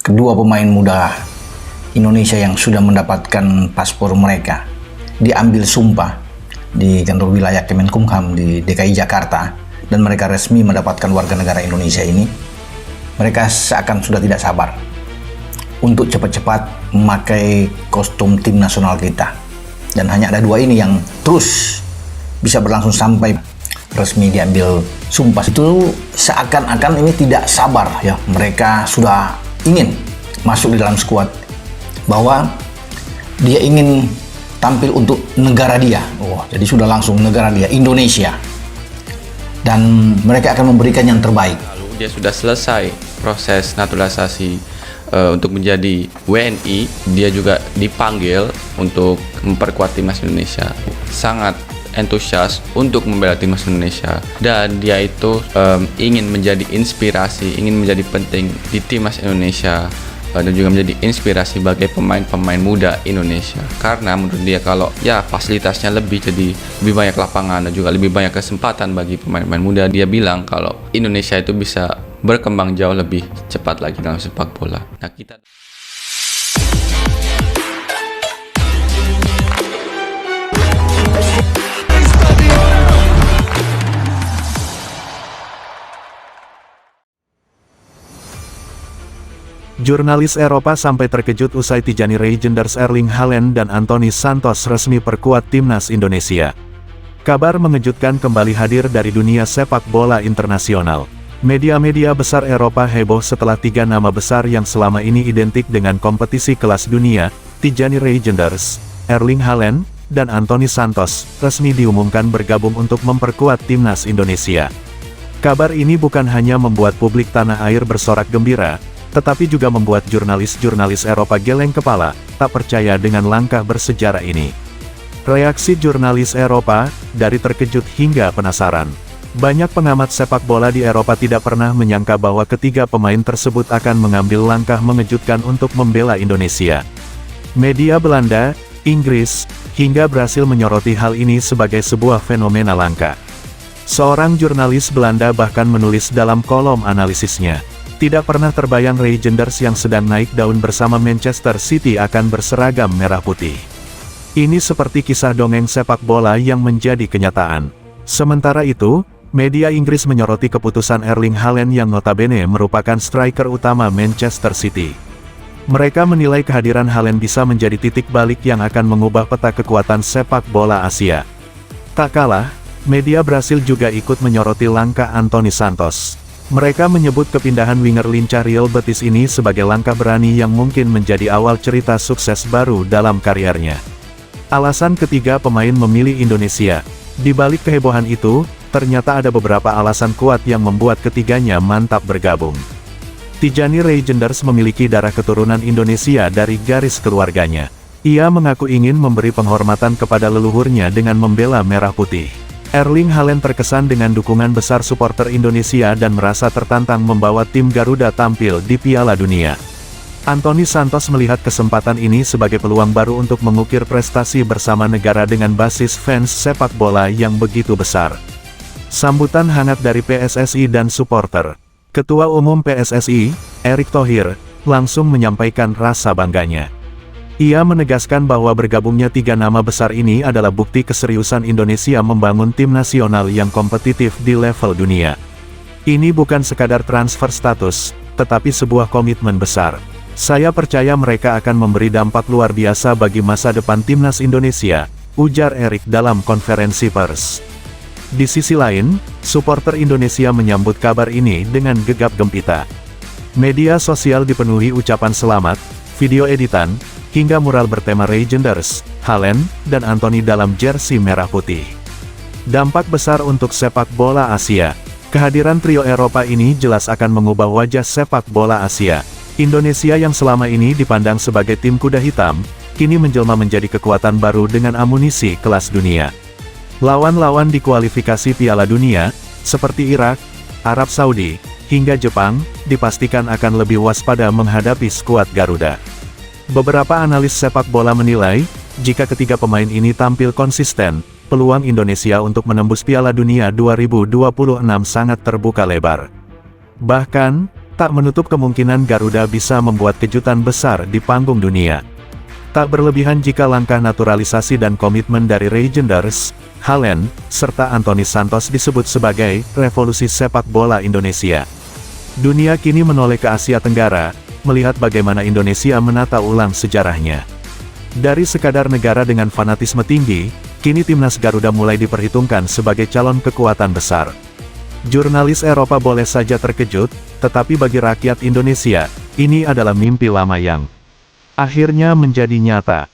kedua pemain muda Indonesia yang sudah mendapatkan paspor mereka diambil sumpah di kantor wilayah Kemenkumham di DKI Jakarta dan mereka resmi mendapatkan warga negara Indonesia ini, mereka seakan sudah tidak sabar untuk cepat-cepat memakai kostum tim nasional kita. Dan hanya ada dua ini yang terus bisa berlangsung sampai resmi diambil sumpah. Itu seakan-akan ini tidak sabar ya, mereka sudah ingin masuk di dalam skuad, bahwa dia ingin tampil untuk negara dia. Jadi sudah langsung negara dia, Indonesia. Dan mereka akan memberikan yang terbaik. Lalu dia sudah selesai proses naturalisasi untuk menjadi WNI, dia juga dipanggil untuk memperkuat timnas Indonesia. Sangat antusias untuk membela timnas Indonesia, dan dia itu ingin menjadi inspirasi, ingin menjadi penting di timnas Indonesia, dan juga menjadi inspirasi bagi pemain-pemain muda Indonesia. Karena menurut dia kalau ya fasilitasnya jadi lebih banyak lapangan dan juga lebih banyak kesempatan bagi pemain-pemain muda, dia bilang kalau Indonesia itu bisa berkembang jauh lebih cepat lagi dalam sepak bola. Nah, kita Jurnalis Eropa sampai terkejut usai Tijani Reijnders, Erling Haaland dan Anthony Santos resmi perkuat timnas Indonesia. Kabar mengejutkan kembali hadir dari dunia sepak bola internasional. Media-media besar Eropa heboh setelah tiga nama besar yang selama ini identik dengan kompetisi kelas dunia, Tijani Reijnders, Erling Haaland, dan Anthony Santos, resmi diumumkan bergabung untuk memperkuat timnas Indonesia. Kabar ini bukan hanya membuat publik tanah air bersorak gembira, tetapi juga membuat jurnalis-jurnalis Eropa geleng kepala, tak percaya dengan langkah bersejarah ini. Reaksi jurnalis Eropa, dari terkejut hingga penasaran. Banyak pengamat sepak bola di Eropa tidak pernah menyangka bahwa ketiga pemain tersebut akan mengambil langkah mengejutkan untuk membela Indonesia. Media Belanda, Inggris, hingga Brasil menyoroti hal ini sebagai sebuah fenomena langka. Seorang jurnalis Belanda bahkan menulis dalam kolom analisisnya, "Tidak pernah terbayang Reijnders yang sedang naik daun bersama Manchester City akan berseragam merah putih. Ini seperti kisah dongeng sepak bola yang menjadi kenyataan." Sementara itu, media Inggris menyoroti keputusan Erling Haaland yang notabene merupakan striker utama Manchester City. Mereka menilai kehadiran Haaland bisa menjadi titik balik yang akan mengubah peta kekuatan sepak bola Asia. Tak kalah, media Brasil juga ikut menyoroti langkah Anthony Santos. Mereka menyebut kepindahan winger lincah Real Betis ini sebagai langkah berani yang mungkin menjadi awal cerita sukses baru dalam kariernya. Alasan ketiga pemain memilih Indonesia. Di balik kehebohan itu, ternyata ada beberapa alasan kuat yang membuat ketiganya mantap bergabung. Tijani Reijnders memiliki darah keturunan Indonesia dari garis keluarganya. Ia mengaku ingin memberi penghormatan kepada leluhurnya dengan membela merah putih. Erling Haaland terkesan dengan dukungan besar supporter Indonesia dan merasa tertantang membawa tim Garuda tampil di Piala Dunia. Anthony Santos melihat kesempatan ini sebagai peluang baru untuk mengukir prestasi bersama negara dengan basis fans sepak bola yang begitu besar. Sambutan hangat dari PSSI dan supporter. Ketua Umum PSSI, Erick Thohir, langsung menyampaikan rasa bangganya. Ia menegaskan bahwa bergabungnya tiga nama besar ini adalah bukti keseriusan Indonesia membangun tim nasional yang kompetitif di level dunia. Ini bukan sekadar transfer status, tetapi sebuah komitmen besar. Saya percaya mereka akan memberi dampak luar biasa bagi masa depan timnas Indonesia, ujar Erick dalam konferensi pers. Di sisi lain, supporter Indonesia menyambut kabar ini dengan gegap gempita. Media sosial dipenuhi ucapan selamat, video editan, hingga mural bertema Reijnders, Haaland, dan Anthony dalam jersey merah putih. Dampak besar untuk sepak bola Asia. Kehadiran trio Eropa ini jelas akan mengubah wajah sepak bola Asia. Indonesia yang selama ini dipandang sebagai tim kuda hitam, kini menjelma menjadi kekuatan baru dengan amunisi kelas dunia. Lawan-lawan di kualifikasi Piala Dunia, seperti Irak, Arab Saudi, hingga Jepang, dipastikan akan lebih waspada menghadapi skuad Garuda. Beberapa analis sepak bola menilai, jika ketiga pemain ini tampil konsisten, peluang Indonesia untuk menembus Piala Dunia 2026 sangat terbuka lebar. Bahkan, Tak menutup kemungkinan Garuda bisa membuat kejutan besar di panggung dunia. Tak berlebihan jika langkah naturalisasi dan komitmen dari Legenders, Haaland, serta Anthony Santos disebut sebagai revolusi sepak bola Indonesia. Dunia kini menoleh ke Asia Tenggara, melihat bagaimana Indonesia menata ulang sejarahnya. Dari sekadar negara dengan fanatisme tinggi, kini timnas Garuda mulai diperhitungkan sebagai calon kekuatan besar. Jurnalis Eropa boleh saja terkejut, tetapi bagi rakyat Indonesia, ini adalah mimpi lama yang akhirnya menjadi nyata.